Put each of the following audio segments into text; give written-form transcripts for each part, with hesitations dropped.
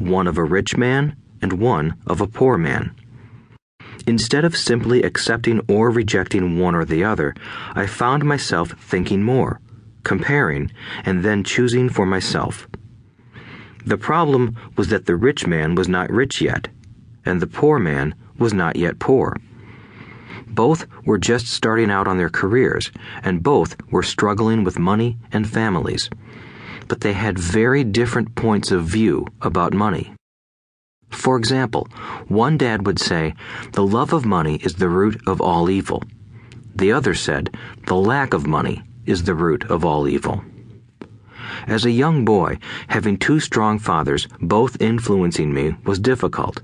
one of a rich man and one of a poor man. Instead of simply accepting or rejecting one or the other, I found myself thinking more, comparing, and then choosing for myself. The problem was that the rich man was not rich yet, and the poor man was not yet poor. Both were just starting out on their careers, and both were struggling with money and families. But they had very different points of view about money. For example, one dad would say, "The love of money is the root of all evil." The other said, "The lack of money is the root of all evil." As a young boy, having two strong fathers, both influencing me, was difficult.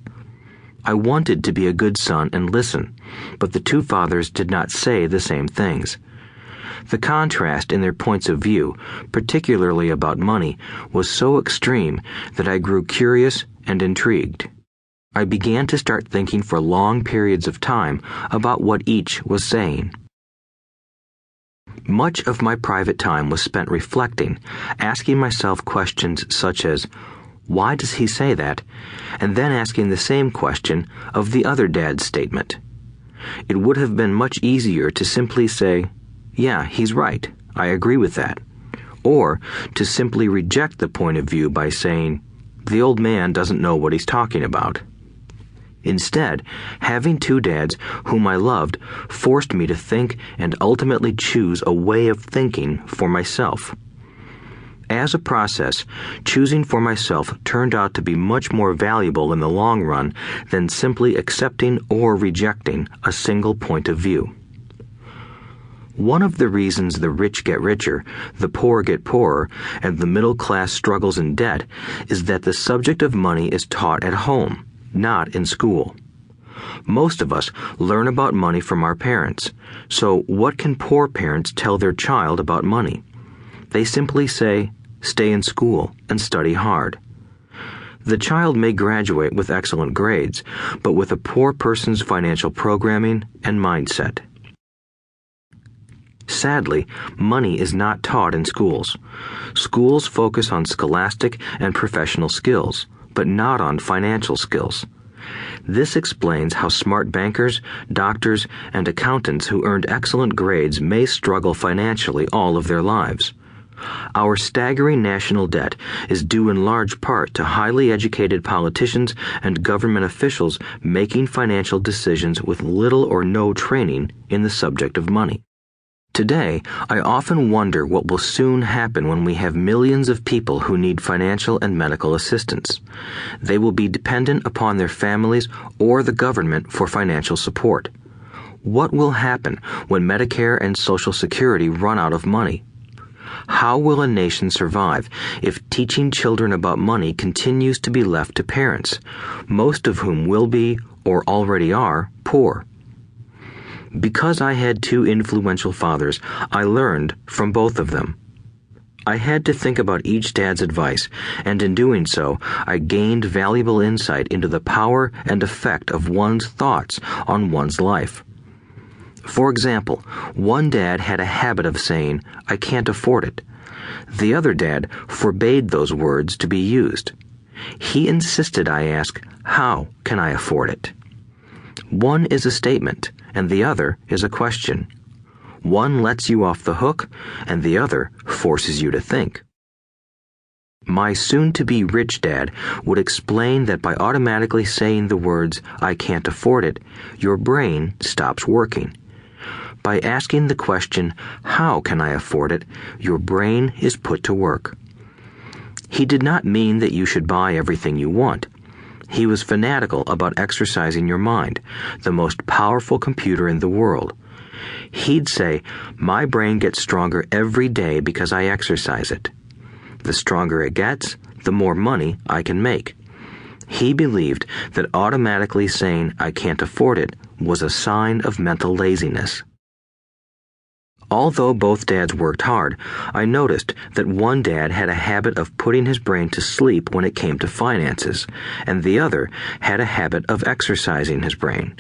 I wanted to be a good son and listen, but the two fathers did not say the same things. The contrast in their points of view, particularly about money, was so extreme that I grew curious and intrigued. I began to start thinking for long periods of time about what each was saying. Much of my private time was spent reflecting, asking myself questions such as, "Why does he say that?" and then asking the same question of the other dad's statement. It would have been much easier to simply say, "Yeah, he's right, I agree with that," or to simply reject the point of view by saying, "The old man doesn't know what he's talking about." Instead, having two dads whom I loved forced me to think and ultimately choose a way of thinking for myself. As a process, choosing for myself turned out to be much more valuable in the long run than simply accepting or rejecting a single point of view. One of the reasons the rich get richer, the poor get poorer, and the middle class struggles in debt is that the subject of money is taught at home, not in school. Most of us learn about money from our parents, so what can poor parents tell their child about money? They simply say, "Stay in school and study hard." The child may graduate with excellent grades, but with a poor person's financial programming and mindset. Sadly, money is not taught in schools. Schools focus on scholastic and professional skills, but not on financial skills. This explains how smart bankers, doctors, and accountants who earned excellent grades may struggle financially all of their lives. Our staggering national debt is due in large part to highly educated politicians and government officials making financial decisions with little or no training in the subject of money. Today, I often wonder what will soon happen when we have millions of people who need financial and medical assistance. They will be dependent upon their families or the government for financial support. What will happen when Medicare and Social Security run out of money? How will a nation survive if teaching children about money continues to be left to parents, most of whom will be, or already are, poor? Because I had two influential fathers, I learned from both of them. I had to think about each dad's advice, and in doing so, I gained valuable insight into the power and effect of one's thoughts on one's life. For example, one dad had a habit of saying, "I can't afford it." The other dad forbade those words to be used. He insisted I ask, "How can I afford it?" One is a statement, and the other is a question. One lets you off the hook, and the other forces you to think. My soon-to-be rich dad would explain that by automatically saying the words, "I can't afford it," your brain stops working. By asking the question, "How can I afford it?" your brain is put to work. He did not mean that you should buy everything you want. He was fanatical about exercising your mind, the most powerful computer in the world. He'd say, "My brain gets stronger every day because I exercise it. The stronger it gets, the more money I can make." He believed that automatically saying, "I can't afford it," was a sign of mental laziness. Although both dads worked hard, I noticed that one dad had a habit of putting his brain to sleep when it came to finances, and the other had a habit of exercising his brain.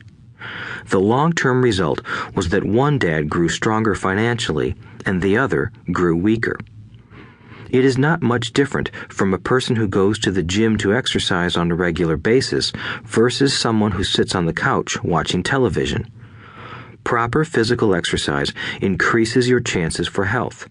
The long-term result was that one dad grew stronger financially, and the other grew weaker. It is not much different from a person who goes to the gym to exercise on a regular basis versus someone who sits on the couch watching television. Proper physical exercise increases your chances for health,